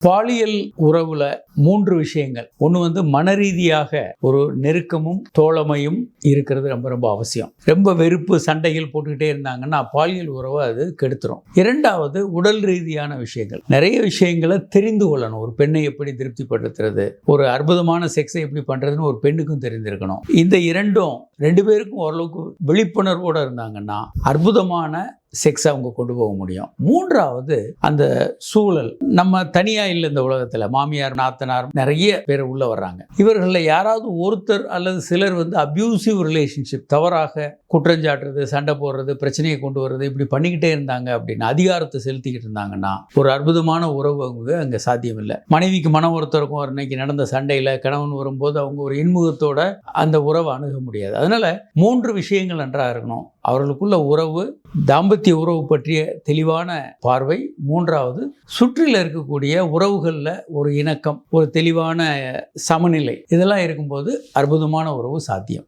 பாலியல் உறவுல 3 விஷயங்கள். ஒன்று மனரீதியாக ஒரு நெருக்கமும் தோழமையும் இருக்கிறது ரொம்ப ரொம்ப அவசியம். ரொம்ப வெறுப்பு சண்டைகள் போட்டுக்கிட்டே இருந்தாங்கன்னா பாலியல் உறவை அது கெடுத்துரும். 2வது உடல் ரீதியான விஷயங்கள். நிறைய விஷயங்களை தெரிந்து கொள்ளணும். ஒரு பெண்ணை எப்படி திருப்திப்படுத்துறது, ஒரு அற்புதமான செக்ஸை எப்படி பண்றதுன்னு ஒரு பெண்ணுக்கும் தெரிந்திருக்கணும். இந்த 2 பேருக்கும் ஓரளவுக்கு விழிப்புணர்வோடு இருந்தாங்கன்னா அற்புதமான செக்ஸ் அவங்க கொண்டு போக முடியும். 3வது அந்த சூழல். நம்ம தனியா இல்லை இந்த உலகத்துல. மாமியார் நாத்தனார் நிறைய பேர் உள்ள வர்றாங்க. இவர்களில் யாராவது ஒருத்தர் அல்லது சிலர் அபியூசிவ் ரிலேஷன்ஷிப், தவறாக குற்றஞ்சாட்டுறது, சண்டை போடுறது, பிரச்சனையை கொண்டு வர்றது, இப்படி பண்ணிக்கிட்டே இருந்தாங்க அப்படின்னு அதிகாரத்தை செலுத்திக்கிட்டு இருந்தாங்கன்னா ஒரு அற்புதமான உறவு அங்கே சாத்தியம் இல்லை. மனைவிக்கு மன ஒருத்தருக்கும் இன்னைக்கு நடந்த சண்டையில கணவன் வரும்போது அவங்க ஒரு இன்முகத்தோட அந்த உறவை அணுக முடியாது. அதனால 3 விஷயங்கள் நன்றாக இருக்கணும். அவர்களுக்குள்ள உறவு, தாம்பத்திய உறவு பற்றிய தெளிவான பார்வை. 3வது சுற்றில இருக்கக்கூடிய உறவுகளில் ஒரு இணக்கம், ஒரு தெளிவான சமநிலை. இதெல்லாம் இருக்கும்போது அற்புதமான உறவு சாத்தியம்.